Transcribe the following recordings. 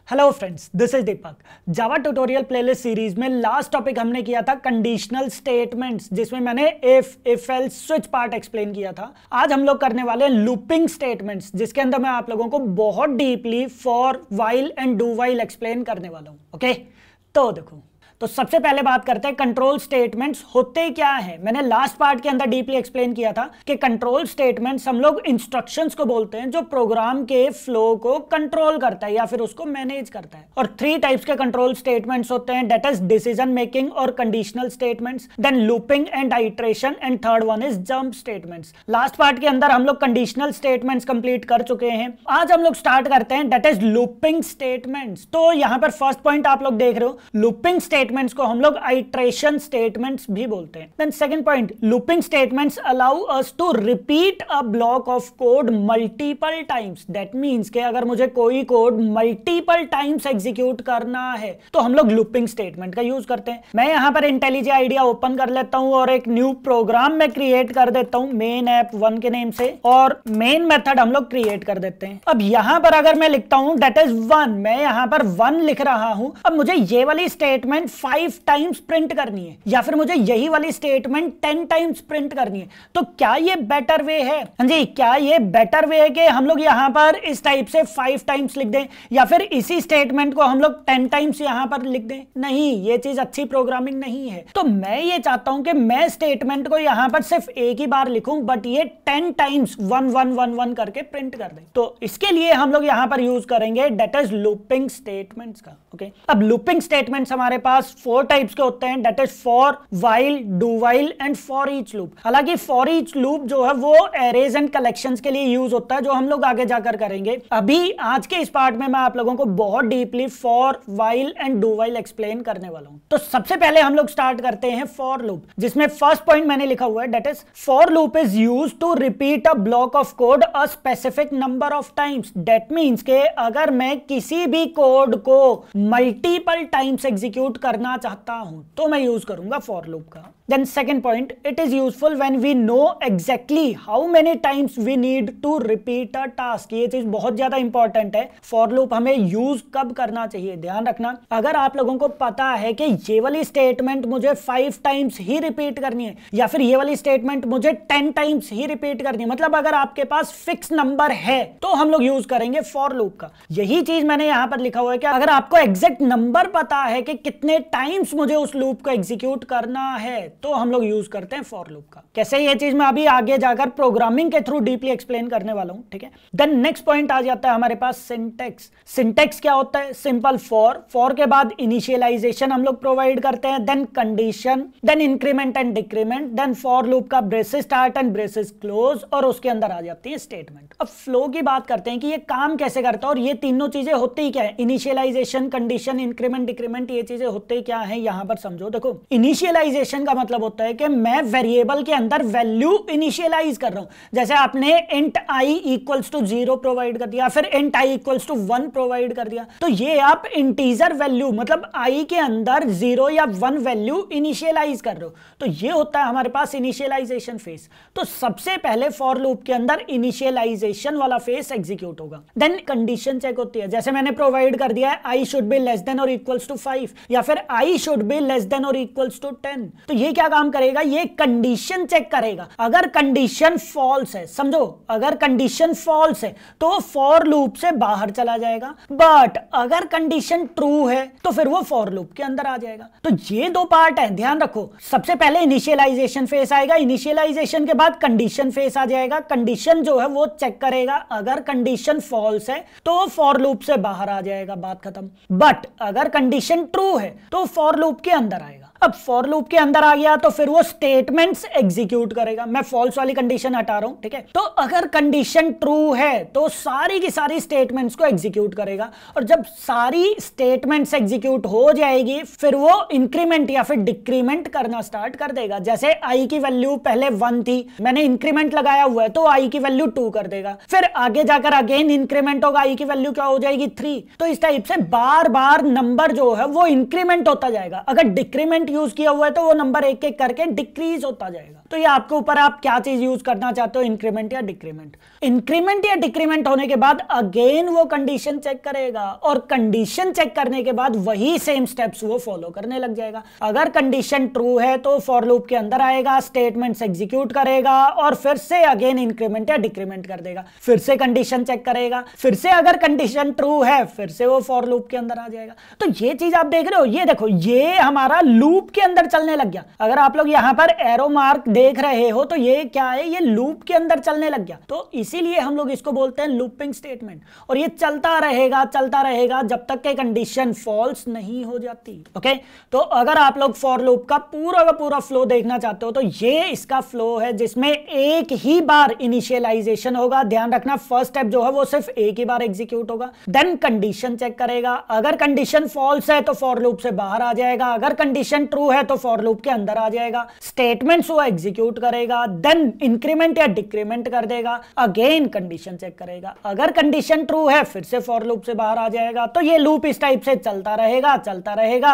Hello friends, this is Deepak. Java tutorial playlist series में last topic हमने किया था कंडीशनल स्टेटमेंट्स, जिसमें मैंने if else switch part explain किया था। आज हम लोग करने वाले हैं लूपिंग स्टेटमेंट्स, जिसके अंदर मैं आप लोगों को बहुत deeply for, while and do while explain करने वाला हूं। ओके, तो देखो, तो सबसे पहले बात करते हैं कंट्रोल स्टेटमेंट्स होते क्या है। मैंने लास्ट पार्ट के अंदर डीपली एक्सप्लेन किया था कि कंट्रोल स्टेटमेंट्स हम लोग इंस्ट्रक्शंस को बोलते हैं जो प्रोग्राम के फ्लो को कंट्रोल करता है या फिर उसको मैनेज करता है। और 3 टाइप्स के कंट्रोल स्टेटमेंट्स होते हैं, दैट इज डिसीजन मेकिंग और conditional statements, then looping and iteration, and third one is jump statements. Last part के अंदर हम लोग कंडीशनल स्टेटमेंट्स कंप्लीट कर चुके हैं। आज हम लोग स्टार्ट करते हैं दैट इज लूपिंग स्टेटमेंट्स। तो यहां पर फर्स्ट पॉइंट आप लोग देख रहे हो, लूपिंग स्टेटमेंट्स को हम लोग आइट्रेशन स्टेटमेंट्स भी बोलते हैं। Then second point, looping statements allow us to repeat a block of code multiple times. That means कि अगर मुझे कोई कोड मल्टीपल टाइम्स एग्जीक्यूट करना है तो हम लोग लूपिंग स्टेटमेंट का यूज करते हैं। मैं यहां पर इंटेलिजे आइडिया ओपन कर लेता हूं और एक न्यू प्रोग्राम में क्रिएट कर देता हूं मेन ऐप 1 के नेम से, और मेन मेथड हम लोग क्रिएट कर देते हैं। अब यहां पर अगर मैं लिखता हूं दैट इज 1, मैं यहां पर 1 लिख रहा हूं। अब मुझे ये वाली स्टेटमेंट 5 टाइम्स प्रिंट करनी है या फिर मुझे यही वाली स्टेटमेंट 10 टाइम्स प्रिंट करनी है, तो क्या ये बेटर वे है? हाँ जी, क्या ये बेटर वे है कि हम लोग यहां पर इस टाइप से 5 टाइम्स लिख दें या फिर इसी स्टेटमेंट को हम लोग 10 टाइम्स यहां पर लिख दें? नहीं, ये चीज अच्छी प्रोग्रामिंग नहीं है। तो मैं ये चाहता हूं कि मैं स्टेटमेंट को यहां पर सिर्फ एक ही बार लिखूं, बट ये 10 टाइम्स 1 1 1 1 करके प्रिंट कर दें। तो इसके लिए हम लोग यहां पर यूज करेंगे दैट इज लूपिंग स्टेटमेंट्स का। ओके, अब लूपिंग स्टेटमेंट्स हमारे पास 4 टाइप्स के होते हैं, that is for, while, do while and for each loop. हालांकि फॉर ईच लूप जो है वो एरेज एंड कलेक्शंस के लिए यूज होता है, जो हम लोग आगे जाकर करेंगे। अभी आज के इस पार्ट में मैं आप लोगों को बहुत deeply for, while and do while explain करने वाला हूं। तो सबसे पहले हम लोग स्टार्ट करते हैं फॉर लूप, जिसमें फर्स्ट पॉइंट मैंने लिखा हुआ है that is for loop is used to repeat a block of code a specific number of times. That means के अगर मैं किसी भी कोड को मल्टीपल टाइम्स एग्जीक्यूट करना चाहता हूं तो मैं यूज करूंगा फॉर लूप का। Then second point, it is useful when we know exactly how many times we need to repeat a task। ये चीज बहुत ज्यादा इंपॉर्टेंट है। फॉर लूप हमें यूज कब करना चाहिए, ध्यान रखना। अगर आप लोगों को पता है कि ये वाली स्टेटमेंट मुझे 5 टाइम्स ही रिपीट करनी है या फिर ये वाली स्टेटमेंट मुझे 10 टाइम्स ही रिपीट करनी है, मतलब अगर आपके पास फिक्स नंबर है तो हम लोग यूज करेंगे फॉर लूप का। यही चीज मैंने यहां पर लिखा हुआ है कि अगर आपको एग्जैक्ट नंबर पता है कि कितने टाइम्स मुझे उस लूप को एग्जीक्यूट करना है तो हम लोग यूज करते हैं फॉर लूप का। कैसे, ये चीज मैं अभी आगे जाकर प्रोग्रामिंग के थ्रू डीपली एक्सप्लेन करने वाला हूं, ठीक है। देन नेक्स्ट पॉइंट आ जाता है हमारे पास सिंटेक्स। सिंटेक्स क्या होता है? सिंपल फॉर के बाद इनिशियलाइजेशन हम लोग प्रोवाइड करते हैं, then condition, then increment and decrement, then for loop का braces start and braces close, और उसके अंदर आ जाती है स्टेटमेंट। अब फ्लो की बात करते हैं कि ये काम कैसे करता है, और ये तीनों चीजें होती ही क्या है, इनिशियलाइजेशन, कंडीशन, इंक्रीमेंट, डिक्रीमेंट, ये चीजें होते क्या है यहां पर समझो। देखो, इनिशियलाइजेशन का मतलब होता है कि मैं वेरिएबल के अंदर वैल्यू इनिशियलाइज कर रहा हूं। जैसे आपने int i equals to 0 provide कर दिया, फिर int i equals to 1 provide कर दिया, तो ये आप इंटीजर वैल्यू मतलब आई के अंदर 0 या 1 वैल्यू इनिशियलाइज कर रहे हो। तो ये होता है हमारे पास इनिशियलाइजेशन फेज। तो सबसे पहले फॉर लूप के अंदर इनिशियलाइजेशन वाला फेज एग्जीक्यूट होगा। देन कंडीशन चेक होती है, जैसे मैंने प्रोवाइड कर दिया है आई शुड बी लेस देन और इक्वल्स टू 5 या फिर आई शुड बी लेस देन और इक्वल्स टू 10। तो ये क्या काम करेगा, ये कंडीशन चेक करेगा। अगर कंडीशन फॉल्स है, समझो अगर कंडीशन फॉल्स है तो फॉर लूप से बाहर चला जाएगा, बट अगर कंडीशन ट्रू है तो फिर वो फॉर लूप के अंदर आ जाएगा। तो ये 2 पार्ट है, ध्यान रखो। सबसे पहले इनिशियलाइजेशन फेज आएगा, इनिशियलाइजेशन के बाद कंडीशन फेज आ जाएगा। कंडीशन जो है वो चेक करेगा, अगर कंडीशन फॉल्स है तो फॉर लूप से बाहर आ जाएगा, बात खत्म। बट अगर कंडीशन ट्रू है तो फॉर लूप के अंदर आएगा। अब फॉर लूप के अंदर आ गया तो फिर वो स्टेटमेंट्स एग्जीक्यूट करेगा। मैं फॉल्स वाली कंडीशन हटा रहा हूं, ठीक है। तो अगर कंडीशन ट्रू है तो सारी की सारी स्टेटमेंट्स को एग्जीक्यूट करेगा, और जब सारी स्टेटमेंट्स एग्जीक्यूट हो जाएगी फिर वो इंक्रीमेंट या फिर डिक्रीमेंट करना स्टार्ट कर देगा। जैसे आई की वैल्यू पहले 1 थी, मैंने इंक्रीमेंट लगाया हुआ है तो आई की वैल्यू 2 कर देगा, फिर आगे जाकर अगेन इंक्रीमेंट होगा, आई की वैल्यू क्या हो जाएगी 3। तो इस टाइप से बार बार नंबर जो है वो इंक्रीमेंट होता जाएगा। अगर डिक्रीमेंट यूज किया हुआ है तो वो नंबर एक एक करके डिक्रीज होता जाएगा। तो ये आपके ऊपर, आप क्या चीज यूज करना चाहते हो, इंक्रीमेंट या डिक्रीमेंट। इंक्रीमेंट या डिक्रीमेंट होने के बाद अगेन वो कंडीशन चेक करेगा और कंडीशन चेक करने के बाद वही सेम स्टेप्स वो फॉलो करने लग जाएगा। अगर कंडीशन ट्रू है तो फॉर लूप के अंदर आएगा, स्टेटमेंट्स एग्जीक्यूट करेगा और फिर से अगेन इंक्रीमेंट या डिक्रीमेंट कर देगा, फिर से कंडीशन चेक करेगा, फिर से अगर कंडीशन ट्रू है फिर से वो फॉर लूप के अंदर आ जाएगा। तो ये चीज आप देख रहे हो, ये देखो ये हमारा लूप के अंदर चलने लग गया। अगर आप लोग यहां पर एरो मार्क देख रहे हो तो ये क्या है, ये लूप के अंदर चलने लग गया। तो इसीलिए हम लोग इसको बोलते हैं लूपिंग स्टेटमेंट। और ये चलता रहेगा जब तक कि कंडीशन फॉल्स नहीं हो जाती। ओके, तो अगर आप लोग फॉर लूप का पूरा फ्लो देखना चाहते हो तो ये इसका फ्लो है जिसमें एक ही बार इनिशियलाइजेशन होगा। ध्यान रखना, फर्स्ट स्टेप जो है वो सिर्फ एक ही बार एग्जीक्यूट होगा, देन कंडीशन चेक करेगा। अगर कंडीशन फॉल्स है तो फॉर लूप से बाहर आ जाएगा, अगर कंडीशन ट्रू है तो फॉर लूप के अंदर आ जाएगा, स्टेटमेंट्स वो एग्जीक्यूट करेगा, देन इंक्रीमेंट या डिक्रीमेंट कर देगा, अगेन कंडीशन चेक करेगा। अगर कंडीशन ट्रू है फिर से फॉर लूप से बाहर आ जाएगा। तो ये लूप इस टाइप से चलता रहेगा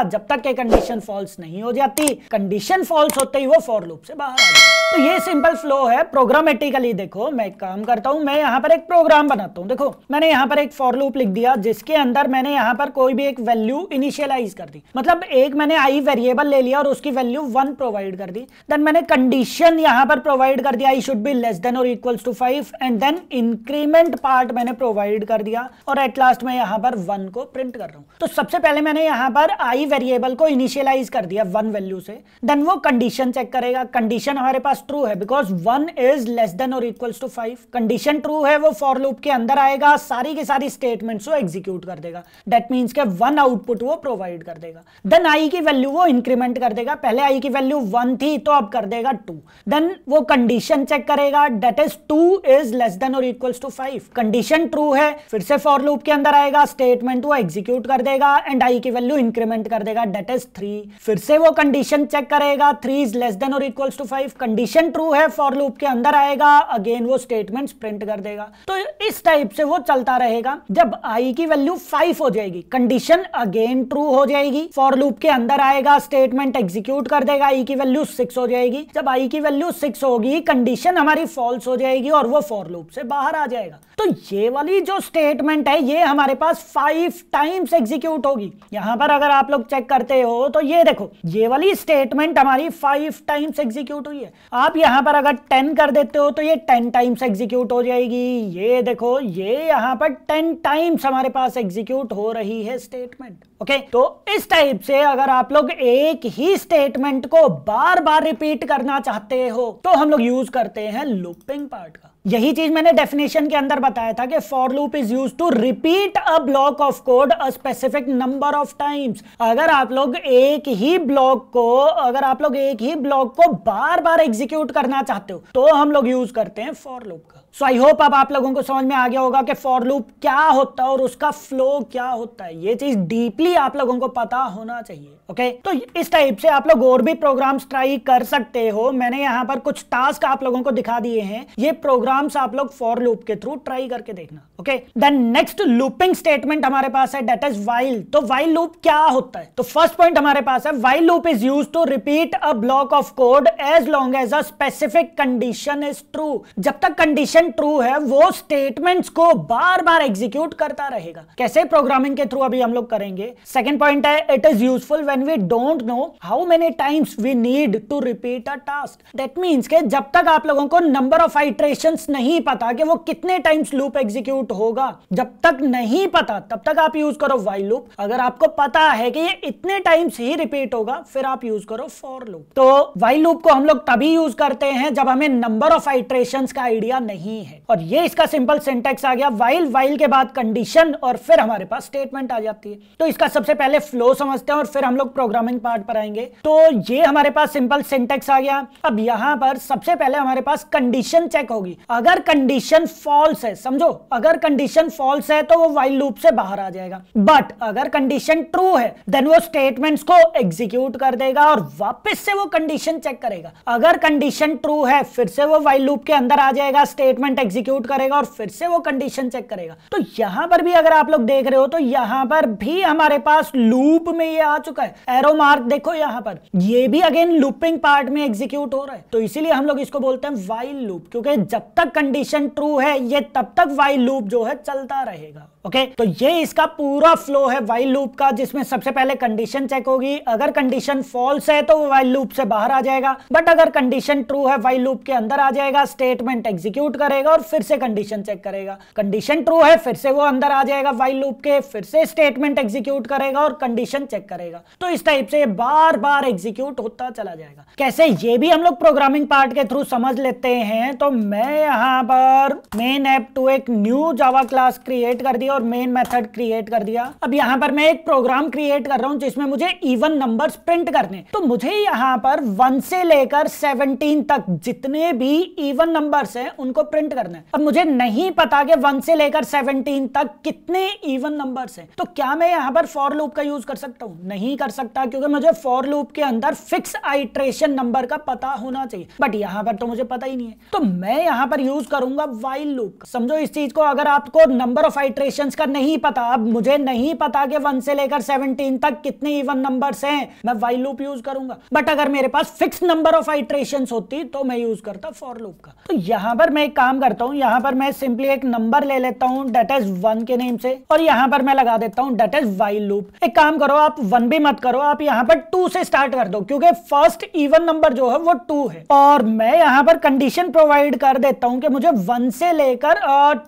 जब तक कि कंडीशन फॉल्स नहीं हो जाती। कंडीशन फॉल्स होते ही वो फॉर लूप से बाहर आ जाएगा। तो ये सिंपल फ्लो है प्रोग्रामेटिकली। देखो मैं एक काम करता हूं, मैं यहां पर एक प्रोग्राम बनाता हूं। देखो मैंने यहां पर एक फॉर लूप लिख दिया जिसके अंदर मैंने यहां पर कोई भी एक वैल्यू इनिशियलाइज कर दी, मतलब एक मैंने आई वेरिएबल ले लिया और उसकी वैल्यू 1 प्रोवाइड कर दी। देन मैंने कंडीशन यहां पर प्रोवाइड कर दिया, I should be less than और equals to 5, and then increment part मैंने प्रोवाइड कर दिया और एट लास्ट में यहां पर 1 को प्रिंट कर रहा हूं। तो सबसे पहले मैंने यहां पर आई वेरिएबल को इनिशियलाइज कर दिया 1 वैल्यू से, देन वो कंडीशन चेक करेगा। कंडीशन हमारे पास ट्रू है बिकॉज 1 इज लेस देन और इक्वल्स टू 5। कंडीशन ट्रू है, वो फॉर लूप के अंदर आएगा, सारी की सारी स्टेटमेंट्स को एग्जीक्यूट कर देगा। दैट मींस के 1 आउटपुट वो प्रोवाइड कर देगा। देन आई की वैल्यू वो इंक्रीमेंट कर देगा, पहले आई की वैल्यू 1 थी तो अब कर देगा 2। देन वो कंडीशन चेक करेगा, that is 2 is less than और इक्वल्स टू 5। कंडीशन ट्रू है, फिर से फॉर लूप के अंदर आएगा, स्टेटमेंट वो एग्जीक्यूट कर देगा एंड आई की वैल्यू इंक्रीमेंट कर देगा, दैट इज 3। फिर से वो कंडीशन चेक करेगा, 3 इज लेस देन और इक्वल्स टू 5। कंडीशन ट्रू है, फॉर लूप के अंदर आएगा, अगेन वो स्टेटमेंट्स प्रिंट कर देगा। तो इस टाइप से वो चलता रहेगा। जब आई की वैल्यू 5 हो जाएगी, कंडीशन अगेन ट्रू हो जाएगी, फॉर लूप के अंदर आएगा, स्टेटमेंट एग्जीक्यूट कर देगा, आई की वैल्यू 6 हो जाएगी। जब आई की वैल्यू 6 होगी, कंडीशन हमारी फॉल्स हो जाएगी और वो फॉर लूप से बाहर आ जाएगा। तो ये वाली जो स्टेटमेंट है ये हमारे पास 5 टाइम्स एग्जीक्यूट होगी। यहां पर अगर आप लोग चेक करते हो तो ये देखो, ये वाली स्टेटमेंट हमारी 5 टाइम्स एग्जीक्यूट हुई है। आप यहां पर अगर 10 कर देते हो तो ये 10 टाइम्स एग्जीक्यूट हो जाएगी। ये देखो, ये यहां पर 10 टाइम्स हमारे पास एग्जीक्यूट हो रही है स्टेटमेंट। ओके, तो इस टाइप से अगर आप लोग एक ही स्टेटमेंट को बार बार रिपीट करना चाहते हो तो हम लोग यूज करते हैं लूपिंग पार्ट का। यही चीज मैंने डेफिनेशन के अंदर बताया था कि for loop is used to repeat a block of code a specific number of times. अगर आप लोग एक ही ब्लॉक को बार बार एग्जीक्यूट करना चाहते हो तो हम लोग यूज करते हैं फॉर लूप का। सो आई होप अब आप लोगों को समझ में आ गया होगा कि फॉर लूप क्या होता है और उसका फ्लो क्या होता है। ये चीज डीपली आप लोगों को पता होना चाहिए। ओके, तो इस टाइप से आप लोग और भी प्रोग्राम्स ट्राई कर सकते हो। मैंने यहाँ पर कुछ टास्क आप लोगों को दिखा दिए हैं, ये प्रोग्राम्स आप लोग फॉर लूप के थ्रू ट्राई करके देखना। Okay, then next looping statement हमारे पास है, दैट इज व्हाइल। तो व्हाइल लूप क्या होता है? तो फर्स्ट पॉइंट हमारे पास है, while loop is used to repeat a block of code as long as a specific condition is true. जब तक कंडीशन ट्रू है वो स्टेटमेंट्स को बार बार एग्जीक्यूट करता रहेगा। कैसे? प्रोग्रामिंग के थ्रू अभी हम लोग करेंगे। सेकंड पॉइंट है, it is useful when we don't know how many times we need to repeat a task. That means के जब तक आप लोगों को नंबर ऑफ आइटरेशंस नहीं पता कि वो कितने टाइम्स लूप एग्जीक्यूट होगा, जब तक नहीं पता तब तक आप यूज करो व्हाइल लूप। अगर आपको पता है कि ये इतने टाइम्स ही रिपीट होगा फिर आप यूज करो फॉर लूप। तो व्हाइल लूप को हम लोग तभी यूज करते हैं जब हमें नंबर ऑफ आइटरेशंस का आइडिया नहीं है। और ये इसका सिंपल सिंटैक्स आ गया, व्हाइल के बाद कंडीशन और फिर हमारे पास स्टेटमेंट आ जाती है। तो इसका सबसे पहले फ्लो समझते हैं और फिर हम लोग प्रोग्रामिंग पार्ट पर आएंगे। तो ये हमारे पास सिंपल सिंटैक्स आ गया। अब यहां पर सबसे पहले हमारे पास कंडीशन चेक होगी। अगर कंडीशन फॉल्स है, समझो अगर कंडीशन फॉल्स है तो वो व्हाइल लूप से बाहर आ जाएगा। बट अगर कंडीशन ट्रू है देन वो स्टेटमेंट्स को एग्जीक्यूट कर देगा और वापस से वो कंडीशन चेक करेगा। अगर कंडीशन ट्रू है फिर से वो व्हाइल लूप के अंदर आ जाएगा, स्टेटमेंट स्टेटमेंट एग्जीक्यूट करेगा और फिर से वो कंडीशन चेक करेगा। तो यहां पर भी अगर आप लोग देख रहे हो तो यहां पर भी हमारे पास लूप में ये आ चुका है, एरो मार्क देखो यहां पर, ये भी अगेन लूपिंग पार्ट में एग्जीक्यूट हो रहा है। तो इसीलिए हम लोग इसको बोलते हैं व्हाइल लूप, क्योंकि जब तक कंडीशन ट्रू है ये तब तक व्हाइल लूप जो है चलता रहेगा। ओके, तो ये इसका पूरा फ्लो है व्हाइल लूप का, जिसमें सबसे पहले कंडीशन चेक होगी, अगर कंडीशन फॉल्स है तो वो व्हाइल लूप से बाहर आ जाएगा, बट अगर कंडीशन ट्रू है व्हाइल लूप के अंदर आ जाएगा, स्टेटमेंट एग्जीक्यूट करेगा और फिर से कंडीशन चेक करेगा। कंडीशन ट्रू है फिर से वो अंदर आ जाएगा व्हाइल लूप के, फिर से स्टेटमेंट एग्जीक्यूट करेगा और कंडीशन चेक करेगा। तो इस टाइप से बार बार एग्जीक्यूट होता चला जाएगा। कैसे, ये भी हम लोग प्रोग्रामिंग पार्ट के थ्रू समझ लेते हैं। तो मैं यहां पर मेन ऐप टू एक न्यू जावा क्लास क्रिएट कर दिया और मेन मेथड क्रिएट कर दिया। अब यहां पर मैं एक प्रोग्राम क्रिएट कर रहा हूं जिसमें मुझे इवन नंबर्स प्रिंट करने। तो मुझे यहां पर 1 से लेकर 17 तक जितने भी इवन नंबर्स हैं उनको प्रिंट करना है। अब मुझे नहीं पता कि 1 से लेकर 17 तक कितने इवन नंबर्स हैं, तो क्या मैं यहां पर फॉर लूप का यूज कर सकता हूं? नहीं कर सकता, क्योंकि मुझे फॉर लूप के अंदर फिक्स आइट्रेशन नंबर का पता होना चाहिए, बट यहां पर तो मुझे पता ही नहीं है। तो मैं यहां पर यूज करूंगा व्हाइल लूप। समझो इस चीज को, अगर आपको नंबर ऑफ आइट्रेशंस का नहीं पता, अब मुझे नहीं पता कि 1 से लेकर 17 तक कितने इवन नंबर्स हैं, मैं व्हाइल लूप यूज करूंगा। बट अगर मेरे पास फिक्स नंबर ऑफ आइट्रेशंस होती तो मैं यूज करता फॉर लूप का। तो यहां पर मैं एक काम करता हूं, यहां पर मैं सिंपली एक नंबर ले लेता हूं डेट इज 1 के नेम से, और यहां पर मैं लगा देता हूं डेट इज व्हाइल लूप। एक काम करो, आप 1 भी मत करो, आप यहां पर 2 से स्टार्ट कर दो, क्योंकि फर्स्ट इवन नंबर जो है वो 2 है। और मैं यहां पर कंडीशन प्रोवाइड कर देता हूं कि मुझे 1 से लेकर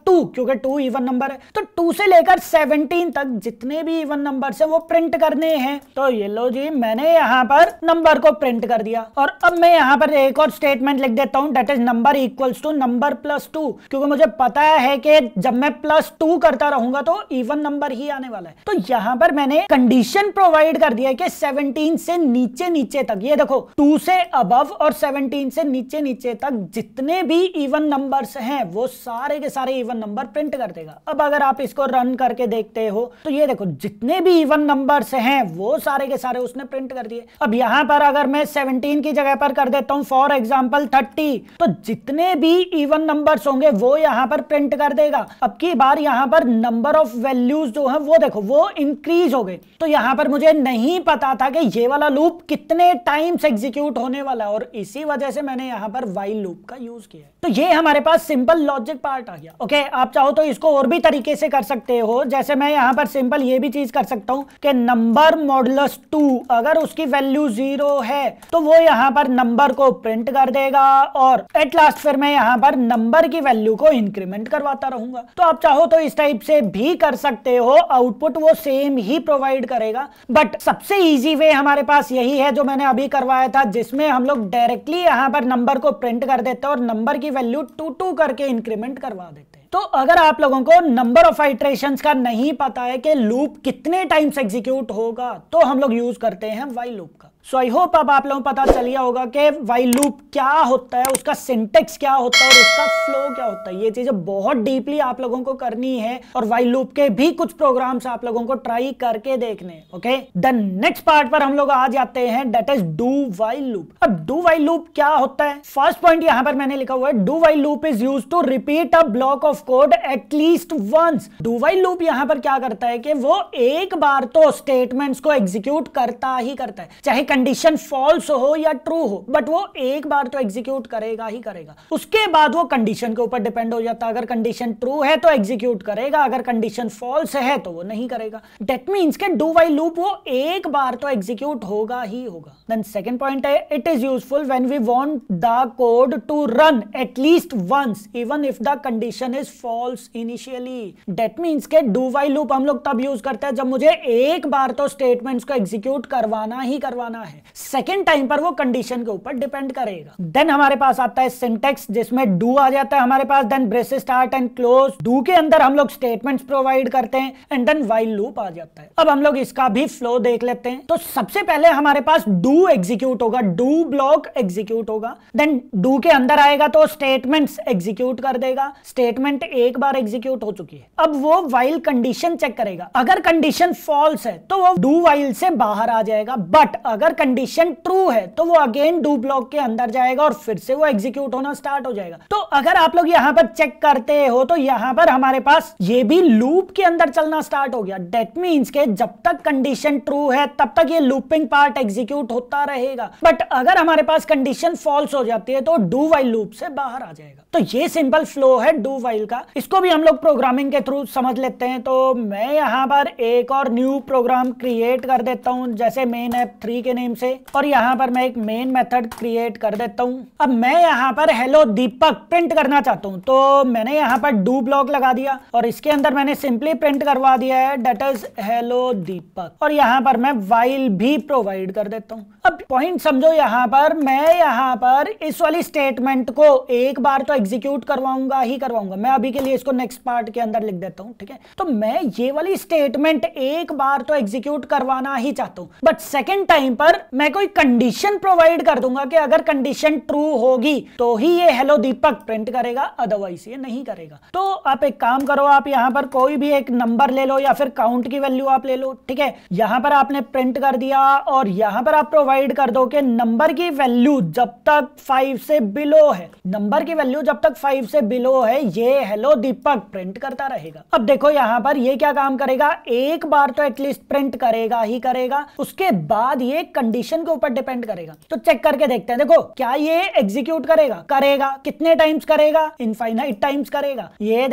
2, क्योंकि 2 इवन नंबर है, तो 2 से लेकर 17 तक जितने भी इवन नंबर है वो प्रिंट करने हैं। तो ये लो जी, मैंने यहां पर नंबर को प्रिंट कर दिया। और अब मैं यहां पर एक और स्टेटमेंट लिख देता हूं, that is number equals to number plus 2, क्योंकि मुझे पता है कि जब मैं +2 करता रहूंगा तो इवन नंबर ही आने वाला है। तो यहां पर मैंने कंडीशन प्रोवाइड कर दिया है कि 17 से नीचे नीचे तक, ये देखो 2 से अबव और 17 से नीचे नीचे तक जितने भी इवन नंबर्स हैं वो सारे के सारे इवन नंबर प्रिंट कर देगा। अब अगर आप इसको रन करके देखते हो तो ये देखो जितने भी इवन नंबर्स हैं वो सारे के सारे उसने प्रिंट कर दिए। अब यहां पर अगर मैं 17 की जगह पर कर देता हूं फॉर एग्जांपल 30, तो जितने भी इवन नंबर्स होंगे वो यहां पर प्रिंट कर देगा। अब की बार यहां पर नंबर ऑफ वैल्यूज जो है वो देखो वो इंक्रीज हो गए। तो यहां पर मुझे नहीं पता था कि ये वाला लूप कितने टाइम्स एग्जीक्यूट होने वाला है, और इसी वजह से मैंने यहां पर व्हाइल लूप का यूज किया है। तो ये हमारे पास सिंपल लॉजिक पार्ट आ गया। ओके, आप चाहो तो इसको और भी तरीके से कर सकते हो, जैसे मैं यहां पर सिंपल ये भी चीज कर सकता हूं कि नंबर मॉडुलस 2 अगर उसकी वैल्यू 0 है तो वो यहां पर नंबर को प्रिंट कर देगा, और एट लास्ट फिर मैं यहां पर नंबर की वैल्यू को इंक्रीमेंट करवाता रहूंगा। तो आप चाहो तो इस टाइप से भी कर सकते हो, आउटपुट वो सेम ही प्रोवाइड करेगा। बट सबसे इजी वे हमारे पास यही है जो मैंने अभी करवाया था, जिसमें हम लोग डायरेक्टली यहां पर नंबर को प्रिंट कर देते हैं और नंबर की वैल्यू 2 करके इंक्रीमेंट करवा देते हैं। तो अगर आप लोगों को नंबर ऑफ आइट्रेशंस का नहीं पता है कि लूप कितने टाइम्स एग्जीक्यूट होगा, तो हम लोग यूज करते हैं व्हाइल लूप का। सो आई होप अब आप लोगों को पता चल गया होगा कि व्हाइल लूप क्या होता है, उसका सिंटेक्स क्या होता है और उसका फ्लो क्या होता है। ये चीजें बहुत डीपली आप लोगों को करनी है, और व्हाइल लूप के भी कुछ प्रोग्राम्स आप लोगों को ट्राई करके देखने। ओके, द नेक्स्ट पार्ट पर हम लोग आ जाते हैं, that is do while loop. अब डू व्हाइल लूप क्या होता है? फर्स्ट पॉइंट यहां पर मैंने लिखा हुआ है, do while loop is used to repeat a block of code at least once. Do while loop यहां पर क्या करता है कि वो एक बार तो स्टेटमेंट्स को एग्जीक्यूट करता ही करता है, चाहे कंडीशन फॉल्स हो या ट्रू हो, बट वो एक बार तो एग्जीक्यूट करेगा ही करेगा। उसके बाद वो कंडीशन के ऊपर डिपेंड हो जाता है, अगर कंडीशन ट्रू है तो एग्जीक्यूट करेगा, अगर कंडीशन फॉल्स है तो वो नहीं करेगा। दैट मींस के डू व्हाइल लूप वो एक बार तो एग्जीक्यूट होगा ही होगा। देन सेकंड पॉइंट है, it is useful when we want the code to run at least once even if the condition is false initially. That means के डू व्हाइल लूप हम लोग तब यूज करते हैं जब मुझे एक बार तो स्टेटमेंट्स को एग्जीक्यूट करवाना ही करवाना है, सेकेंड टाइम पर वो कंडीशन के ऊपर डिपेंड करेगा। देन हमारे पास आता है सिंटेक्स, जिसमें डू आ जाता है हमारे पास, then braces start and close. Do के अंदर हम लोग स्टेटमेंट्स प्रोवाइड करते हैं, एंड देन व्हाइल लूप आ जाता है। अब हम लोग इसका भी फ्लो देख लेते हैं। तो सबसे पहले हमारे पास डू एग्जीक्यूट होगा, डू ब्लॉक एग्जीक्यूट होगा, देन डू के अंदर आएगा तो स्टेटमेंट्स एग्जीक्यूट कर देगा। स्टेटमेंट एक बार एग्जीक्यूट हो चुकी है, अब वो व्हाइल कंडीशन चेक करेगा। अगर कंडीशन फॉल्स है तो वो डू व्हाइल से बाहर आ जाएगा, बट अगर अगर कंडीशन ट्रू है तो वो अगेन डू ब्लॉक के अंदर जाएगा और फिर से वो एग्जीक्यूट होना स्टार्ट हो जाएगा। तो अगर आप लोग यहां पर चेक करते हो तो यहां पर हमारे पास ये भी लूप के अंदर चलना स्टार्ट हो गया। दैट मींस के जब तक कंडीशन ट्रू है तब तक ये लूपिंग पार्ट एग्जीक्यूट होता रहेगा, बट अगर हमारे पास कंडीशन फॉल्स हो जाती है तो डू वाइल लूप से बाहर आ जाएगा। तो ये सिंपल फ्लो है डू वाइल का। इसको भी हम लोग प्रोग्रामिंग के थ्रू समझ लेते हैं। तो मैं यहां पर एक और न्यू प्रोग्राम क्रिएट कर देता हूं, जैसे मेन ऐप 3 के नेम से, और यहां पर मैं एक मेन मेथड क्रिएट कर देता हूं। अब मैं यहां पर हेलो दीपक प्रिंट करना चाहता हूं, तो मैंने यहां पर डू ब्लॉक लगा दिया और इसके अंदर मैंने सिंपली प्रिंट करवा दिया है दैट इज हेलो दीपक, और यहां पर मैं वाइल भी प्रोवाइड कर देता हूं। अब पॉइंट समझो, यहां पर मैं यहां पर इस वाली स्टेटमेंट को एक बार तो एग्जीक्यूट करवाऊंगा ही करवाऊंगा। मैं अभी के लिए इसको नेक्स्ट पार्ट के अंदर लिख देता हूं, ठीक है। तो मैं ये वाली स्टेटमेंट एक बार तो एग्जीक्यूट करवाना ही चाहता हूं, बट सेकेंड टाइम पर मैं कोई कंडीशन प्रोवाइड कर दूंगा कि अगर कंडीशन ट्रू होगी तो ही ये हेलो दीपक प्रिंट करेगा, अदरवाइज ये नहीं करेगा। तो आप एक काम करो, आप यहां पर कोई भी एक नंबर ले लो या फिर काउंट की वैल्यू आप ले लो, ठीक है। यहां पर आपने प्रिंट कर दिया और यहां पर आप प्रोवाइड कर दो कि नंबर की वैल्यू जब तक 5 से बिलो है, नंबर की वैल्यू जब तक 5 से बिलो है ये हेलो दीपक प्रिंट करता रहेगा। अब देखो यहां पर ये क्या काम करेगा, एक बार तो एटलीस्ट प्रिंट करेगा ही करेगा, उसके बाद ये कंडीशन के ऊपर डिपेंड करेगा। तो चेक करके देखते हैं, देखो क्या ये एग्जीक्यूट करेगा, करेगा कितने टाइम्स करेगा, इनफाइनाइट टाइम्स करेगा। ये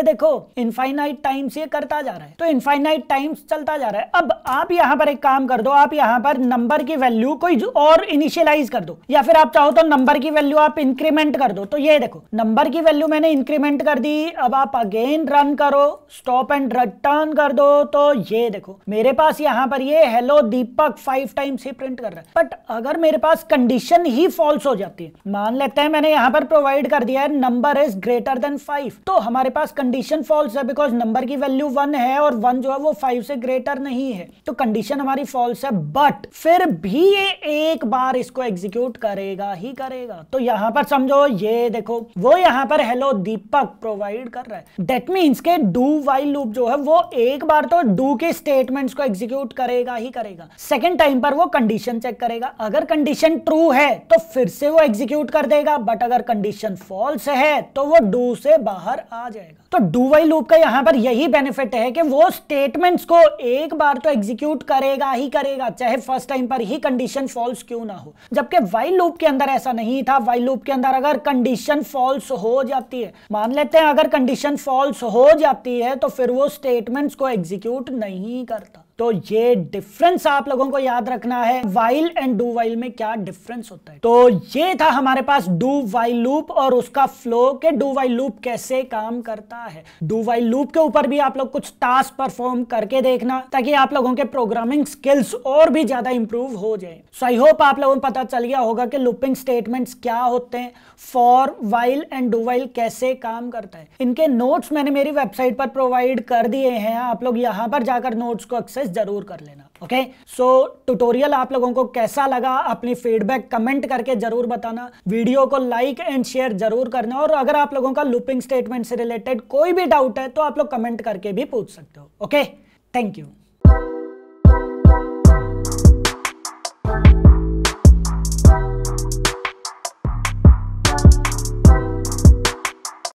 देखो इनफाइनाइट टाइम्स ये करता जा रहा है, तो इनफाइनाइट टाइम्स चलता जा रहा है। अब आप यहां पर एक काम कर दो, आप यहां पर नंबर की वैल्यू कोई और इनिशियलाइज कर दो, या फिर आप चाहो तो नंबर की वैल्यू आप इंक्रीमेंट कर दो। तो ये देखो नंबर की वैल्यू मैंने इंक्रीमेंट कर दी। अब आप अगेन रन करो, स्टॉप एंड रिटर्न कर दो, तो ये देखो मेरे पास यहां पर ये हेलो दीपक 5 टाइम्स ही प्रिंट कर रहा है। बट अगर मेरे पास कंडीशन ही फॉल्स हो जाती है, मान लेते हैं मैंने यहां पर प्रोवाइड कर दिया है नंबर इज ग्रेटर देन 5, तो हमारे पास कंडीशन फॉल्स है बिकॉज नंबर की वैल्यू 1 है और 1 जो है वो 5 से ग्रेटर नहीं है, तो कंडीशन हमारी फॉल्स है। बट फिर भी ये एक बार इसको एग्जीक्यूट करेगा ही करेगा। तो यहां पर समझो, ये देखो वो यहां पर हेलो दीपक प्रोवाइड कर रहा है। दैट मींस के डू वाइल लूप जो है वो एक बार तो डू के स्टेटमेंट्स को एग्जीक्यूट करेगा ही करेगा, सेकंड टाइम पर वो कंडीशन चेक करेगा। अगर कंडीशन ट्रू है तो फिर से वो एग्जीक्यूट कर देगा, बट अगर कंडीशन फॉल्स है तो वो डू से बाहर आ जाएगा। तो डू वाइल लूप का यहां पर यही बेनिफिट है कि वो स्टेटमेंट्स को एक बार तो एग्जीक्यूट करेगा ही करेगा, चाहे फर्स्ट टाइम पर ही कंडीशन फॉल्स क्यों ना हो। जबकि वाइल लूप के अंदर ऐसा नहीं था। वाइल लूप के अंदर अगर कंडीशन फॉल्स हो जाती है, मान लेते हैं अगर कंडीशन फॉल्स हो जाती है, तो फिर वो स्टेटमेंट्स को एग्जीक्यूट नहीं करता। तो ये डिफरेंस आप लोगों को याद रखना है, वाइल एंड डू वाइल में क्या डिफरेंस होता है। तो ये था हमारे पास डू वाइल लूप और उसका फ्लो के डू वाइल लूप कैसे काम करता है। डू वाइल लूप के ऊपर भी आप लोग कुछ टास्क परफॉर्म करके देखना, ताकि आप लोगों के प्रोग्रामिंग स्किल्स और भी ज्यादा इंप्रूव हो जाए। सो आई होप आप लोगों को पता चल गया होगा कि लूपिंग स्टेटमेंट्स क्या होते हैं, for, while and do while कैसे काम करता है। इनके नोट्स मैंने मेरी वेबसाइट पर प्रोवाइड कर दिए हैं, आप लोग यहां पर जाकर नोट्स को एक्सेस जरूर कर लेना। ओके, सो ट्यूटोरियल आप लोगों को कैसा लगा, अपनी फीडबैक कमेंट करके जरूर बताना। वीडियो को लाइक एंड शेयर जरूर करना, और अगर आप लोगों का लूपिंग स्टेटमेंट से रिलेटेड कोई भी डाउट है तो आप लोग कमेंट करके भी पूछ सकते हो। Okay, thank you.